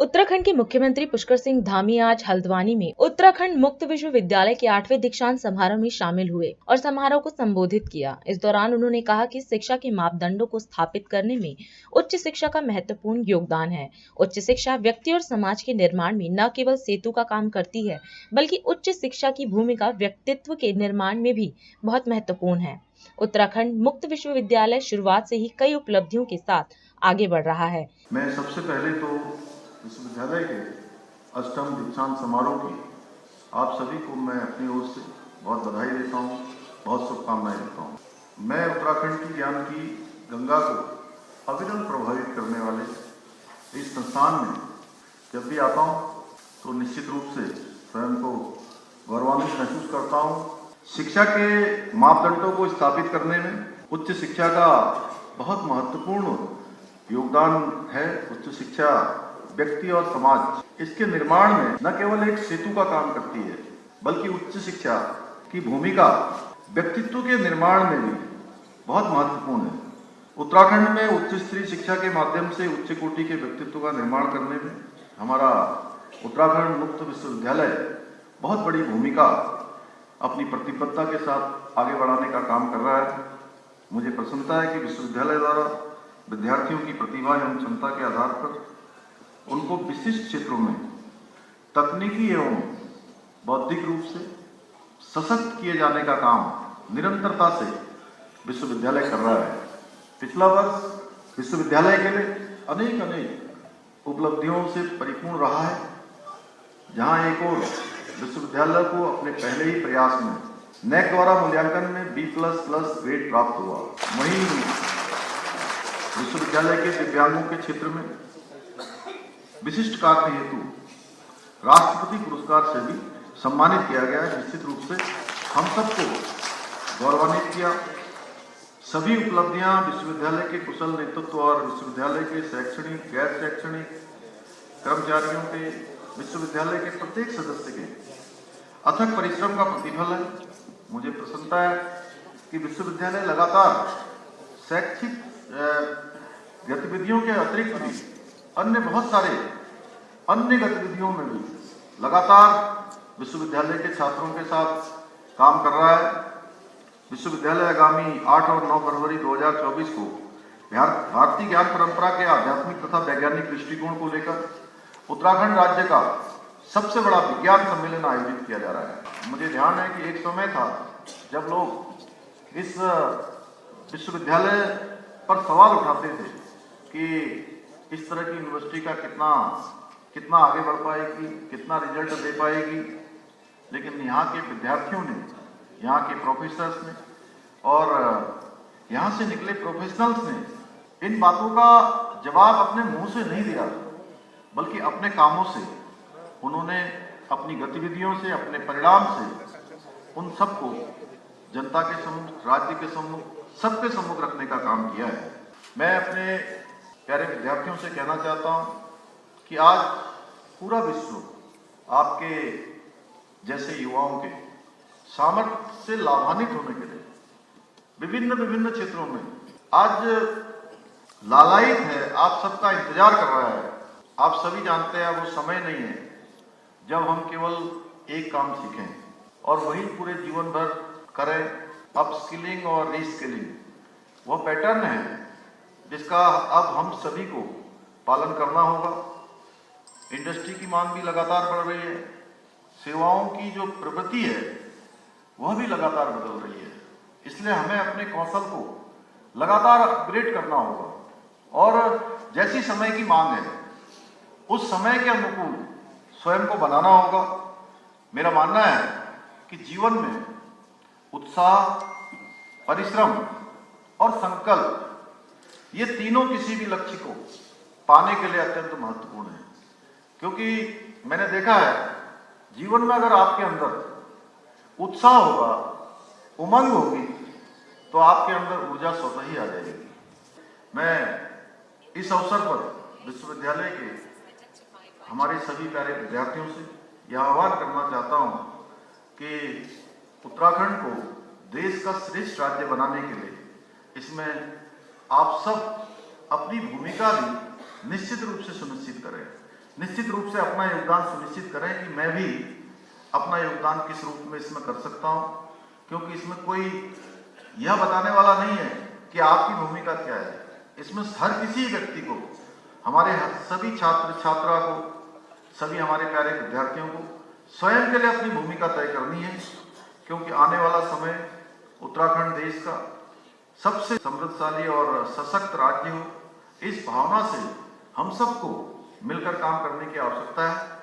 उत्तराखंड के मुख्यमंत्री पुष्कर सिंह धामी आज हल्द्वानी में उत्तराखंड मुक्त विश्वविद्यालय के 8वें दीक्षांत समारोह में शामिल हुए और समारोह को संबोधित किया। इस दौरान उन्होंने कहा कि शिक्षा के मापदंडों को स्थापित करने में उच्च शिक्षा का महत्वपूर्ण योगदान है। उच्च शिक्षा व्यक्ति और समाज के निर्माण में न केवल सेतु का काम करती है, बल्कि उच्च शिक्षा की भूमिका व्यक्तित्व के निर्माण में भी बहुत महत्वपूर्ण है। उत्तराखंड मुक्त विश्वविद्यालय शुरुआत से ही कई उपलब्धियों के साथ आगे बढ़ रहा है। मैं सबसे पहले तो विश्वविद्यालय के अष्टम दीक्षांत समारोह की आप सभी को मैं अपनी ओर से बहुत बधाई देता हूँ, बहुत शुभकामनाएं देता हूँ। मैं उत्तराखंड की ज्ञान की गंगा को अविरल प्रभावित करने वाले इस संस्थान में जब भी आता हूँ तो निश्चित रूप से स्वयं को गौरवान्वित महसूस करता हूँ। शिक्षा के मापदंडों को स्थापित करने में उच्च शिक्षा का बहुत महत्वपूर्ण योगदान है। उच्च शिक्षा व्यक्ति और समाज इसके निर्माण में न केवल एक सेतु का काम करती है, बल्कि उच्च शिक्षा की भूमिका व्यक्तित्व के निर्माण में भी बहुत महत्वपूर्ण है। उत्तराखंड में उच्च स्तरीय शिक्षा के माध्यम से उच्च कोटि के व्यक्तित्व का निर्माण करने में हमारा उत्तराखंड मुक्त विश्वविद्यालय बहुत बड़ी भूमिका अपनी प्रतिबद्धता के साथ आगे बढ़ाने का काम कर रहा है। मुझे प्रसन्नता है कि विश्वविद्यालय द्वारा विद्यार्थियों की प्रतिभा एवं क्षमता के आधार पर उनको विशिष्ट क्षेत्रों में तकनीकी एवं बौद्धिक रूप से सशक्त किए जाने का काम निरंतरता से विश्वविद्यालय कर रहा है। पिछला वर्ष विश्वविद्यालय के लिए अनेक उपलब्धियों से परिपूर्ण रहा है, जहां एक और विश्वविद्यालय को अपने पहले ही प्रयास में NAAC द्वारा मूल्यांकन में B++ ग्रेड प्राप्त हुआ। वहीं विश्वविद्यालय के दिव्यांगों के क्षेत्र में विशिष्ट कार्य हेतु राष्ट्रपति पुरस्कार से भी सम्मानित किया गया है। निश्चित रूप से हम सबको गौरवान्वित किया। सभी उपलब्धियां विश्वविद्यालय के कुशल नेतृत्व और विश्वविद्यालय के शैक्षणिक गैर शैक्षणिक कर्मचारियों के, विश्वविद्यालय के प्रत्येक सदस्य के अथक परिश्रम का प्रतिफल है। मुझे प्रसन्नता है कि विश्वविद्यालय लगातार शैक्षिक गतिविधियों के अतिरिक्त भी अन्य बहुत सारे अन्य गतिविधियों में भी लगातार विश्वविद्यालय के छात्रों के साथ काम कर रहा है। विश्वविद्यालय आगामी 8 और 9 फरवरी 2024 को भारतीय ज्ञान परंपरा के आध्यात्मिक तथा वैज्ञानिक दृष्टिकोण को लेकर उत्तराखंड राज्य का सबसे बड़ा विज्ञान सम्मेलन आयोजित किया जा रहा है। मुझे ध्यान है कि एक समय था जब लोग इस विश्वविद्यालय पर सवाल उठाते थे कि इस तरह की यूनिवर्सिटी का कितना आगे बढ़ पाएगी, कितना रिजल्ट दे पाएगी। लेकिन यहाँ के विद्यार्थियों ने, यहाँ के प्रोफेसर्स ने और यहाँ से निकले प्रोफेशनल्स ने इन बातों का जवाब अपने मुंह से नहीं दिया, बल्कि अपने कामों से उन्होंने, अपनी गतिविधियों से, अपने परिणाम से उन सबको जनता के सम्मुख, राज्य के सम्मुख, सबके सम्मुख रखने का काम किया है। मैं अपने प्यारे विद्यार्थियों से कहना चाहता हूं कि आज पूरा विश्व आपके जैसे युवाओं के सामर्थ्य से लाभान्वित होने के लिए विभिन्न क्षेत्रों में आज लालायित है, आप सबका इंतजार कर रहा है। आप सभी जानते हैं वो समय नहीं है जब हम केवल एक काम सीखें और वही पूरे जीवन भर करें। अपस्किलिंग और रीस्किलिंग वह पैटर्न है जिसका अब हम सभी को पालन करना होगा। इंडस्ट्री की मांग भी लगातार बढ़ रही है, सेवाओं की जो प्रवृत्ति है वह भी लगातार बदल रही है। इसलिए हमें अपने कौशल को लगातार अपग्रेड करना होगा और जैसी समय की मांग है उस समय के अनुकूल स्वयं को बनाना होगा। मेरा मानना है कि जीवन में उत्साह, परिश्रम और संकल्प, ये तीनों किसी भी लक्ष्य को पाने के लिए अत्यंत महत्वपूर्ण है। क्योंकि मैंने देखा है जीवन में अगर आपके अंदर उत्साह होगा, उमंग होगी, तो आपके अंदर ऊर्जा स्वतः ही आ जाएगी। मैं इस अवसर पर विश्वविद्यालय के हमारे सभी प्यारे विद्यार्थियों से यह आह्वान करना चाहता हूं कि उत्तराखंड को देश का श्रेष्ठ राज्य बनाने के लिए इसमें आप सब अपनी भूमिका भी निश्चित रूप से सुनिश्चित करें। निश्चित रूप से अपना योगदान सुनिश्चित करें कि मैं भी अपना योगदान किस रूप में इसमें कर सकता हूं, क्योंकि इसमें कोई यह बताने वाला नहीं है कि आपकी भूमिका क्या है। इसमें हर किसी व्यक्ति को, हमारे सभी छात्र छात्रा को, सभी हमारे प्यारे विद्यार्थियों को स्वयं के लिए अपनी भूमिका तय करनी है, क्योंकि आने वाला समय उत्तराखंड देश का सबसे समृद्धशाली और सशक्त राज्य हो, इस भावना से हम सबको मिलकर काम करने की आवश्यकता है।